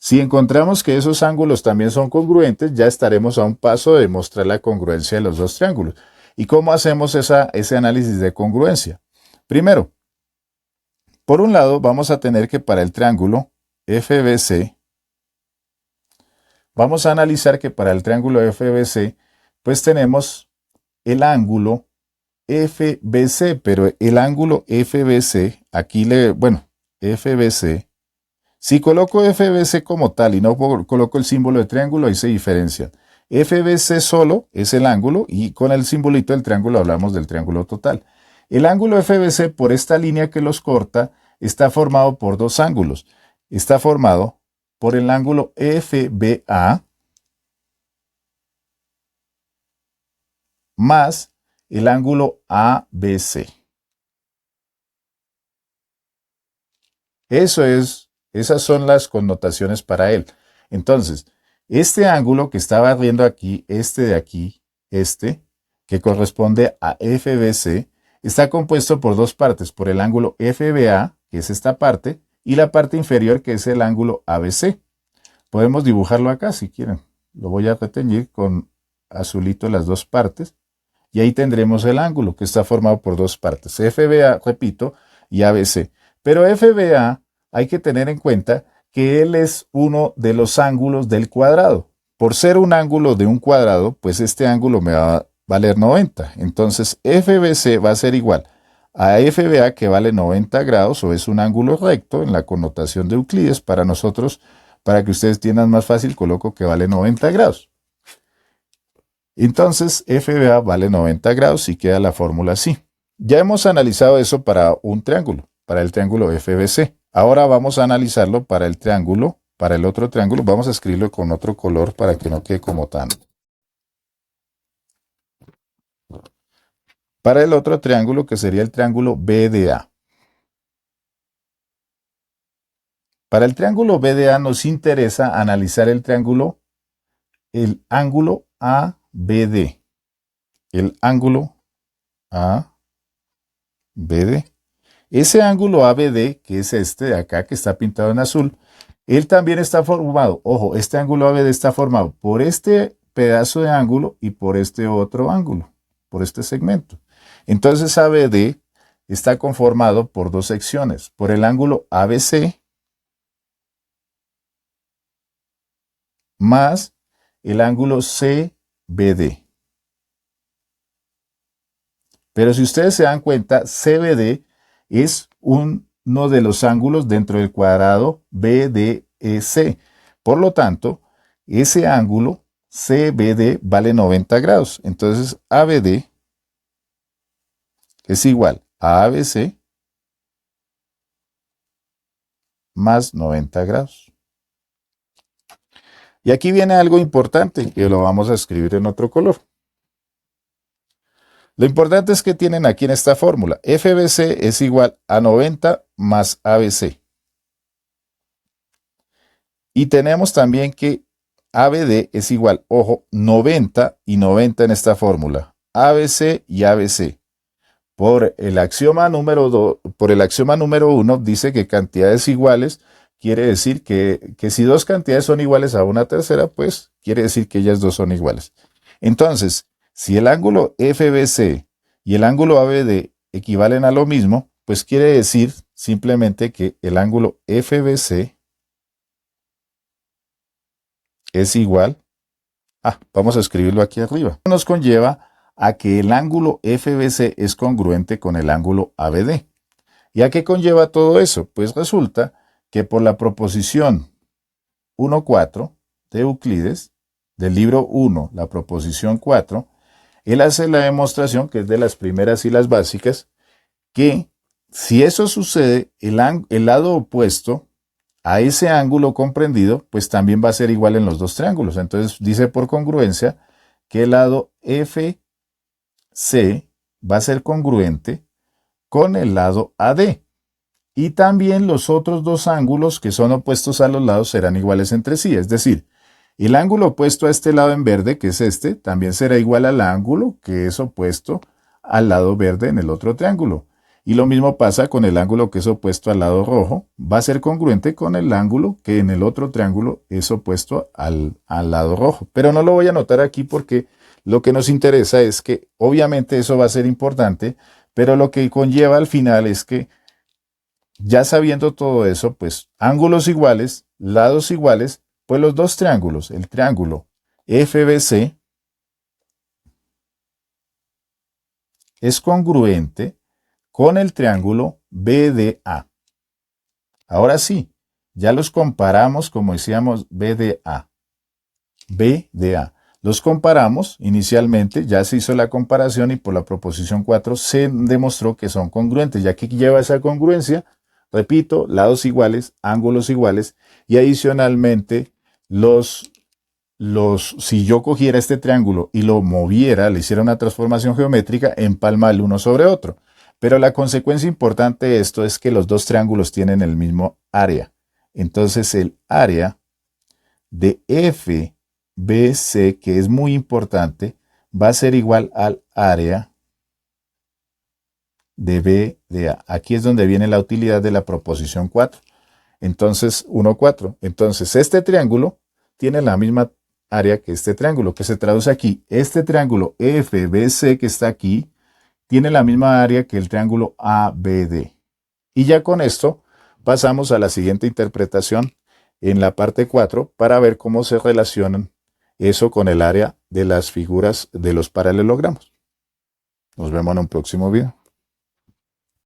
Si encontramos que esos ángulos también son congruentes, ya estaremos a un paso de demostrar la congruencia de los dos triángulos. ¿Y cómo hacemos ese análisis de congruencia? Primero, por un lado, vamos a tener que para el triángulo FBC, vamos a analizar que para el triángulo FBC, pues tenemos el ángulo FBC, pero el ángulo FBC, FBC, si coloco FBC como tal y no coloco el símbolo de triángulo, ahí se diferencia. FBC solo es el ángulo y con el simbolito del triángulo hablamos del triángulo total. El ángulo FBC por esta línea que los corta está formado por dos ángulos. Está formado por el ángulo FBA más el ángulo ABC. Esas son las connotaciones para él. Entonces, este ángulo que estaba viendo aquí, que corresponde a FBC, está compuesto por dos partes, por el ángulo FBA, que es esta parte, y la parte inferior, que es el ángulo ABC. Podemos dibujarlo acá si quieren. Lo voy a reteñir con azulito las dos partes, y ahí tendremos el ángulo, que está formado por dos partes, FBA, repito, y ABC. Pero FBA hay que tener en cuenta que él es uno de los ángulos del cuadrado. Por ser un ángulo de un cuadrado, pues este ángulo me va a valer 90. Entonces FBC va a ser igual a FBA, que vale 90 grados, o es un ángulo recto en la connotación de Euclides. Para nosotros, para que ustedes entiendan más fácil, coloco que vale 90 grados. Entonces FBA vale 90 grados y queda la fórmula así. Ya hemos analizado eso para un triángulo, para el triángulo FBC. Ahora vamos a analizarlo para el triángulo, para el otro triángulo. Vamos a escribirlo con otro color para que no quede como tan. Para el otro triángulo, que sería el triángulo BDA. Para el triángulo BDA nos interesa analizar el ángulo ABD. El ángulo ABD. Ese ángulo ABD, que es este de acá, que está pintado en azul, él también está formado, ojo, este ángulo ABD está formado por este pedazo de ángulo y por este otro ángulo, por este segmento. Entonces ABD está conformado por dos secciones, por el ángulo ABC más el ángulo CBD. Pero si ustedes se dan cuenta, CBD es uno de los ángulos dentro del cuadrado BDEC. Por lo tanto, ese ángulo CBD vale 90 grados. Entonces, ABD es igual a ABC más 90 grados. Y aquí viene algo importante que lo vamos a escribir en otro color. Lo importante es que tienen aquí en esta fórmula, FBC es igual a 90 más ABC. Y tenemos también que ABD es igual, ojo, 90 y 90 en esta fórmula, ABC y ABC. Por el axioma número 1 dice que cantidades iguales quiere decir que si dos cantidades son iguales a una tercera, pues quiere decir que ellas dos son iguales. Entonces, si el ángulo FBC y el ángulo ABD equivalen a lo mismo, pues quiere decir simplemente que el ángulo FBC es igual vamos a escribirlo aquí arriba. Nos conlleva a que el ángulo FBC es congruente con el ángulo ABD. ¿Y a qué conlleva todo eso? Pues resulta que por la proposición 1,4 de Euclides, del libro 1, la proposición 4, él hace la demostración, que es de las primeras y las básicas, que si eso sucede, el lado opuesto a ese ángulo comprendido, pues también va a ser igual en los dos triángulos. Entonces dice por congruencia que el lado FC va a ser congruente con el lado AD. Y también los otros dos ángulos que son opuestos a los lados serán iguales entre sí. Es decir, el ángulo opuesto a este lado en verde, que es este, también será igual al ángulo que es opuesto al lado verde en el otro triángulo. Y lo mismo pasa con el ángulo que es opuesto al lado rojo. Va a ser congruente con el ángulo que en el otro triángulo es opuesto al lado rojo. Pero no lo voy a anotar aquí porque lo que nos interesa es que obviamente eso va a ser importante, pero lo que conlleva al final es que ya sabiendo todo eso, pues ángulos iguales, lados iguales, pues los dos triángulos, el triángulo FBC es congruente con el triángulo BDA. Ahora sí, ya los comparamos como decíamos BDA. BDA. Los comparamos inicialmente, ya se hizo la comparación y por la proposición 4 se demostró que son congruentes. Ya que lleva esa congruencia, repito, lados iguales, ángulos iguales y adicionalmente si yo cogiera este triángulo y lo moviera, le hiciera una transformación geométrica, empalma el uno sobre otro. Pero la consecuencia importante de esto es que los dos triángulos tienen el mismo área. Entonces el área de FBC, que es muy importante, va a ser igual al área de BDA. Aquí es donde viene la utilidad de la proposición 4. Entonces, 1, 4. Entonces, este triángulo tiene la misma área que este triángulo, que se traduce aquí. Este triángulo FBC que está aquí tiene la misma área que el triángulo ABD. Y ya con esto pasamos a la siguiente interpretación en la parte 4 para ver cómo se relacionan eso con el área de las figuras de los paralelogramos. Nos vemos en un próximo video.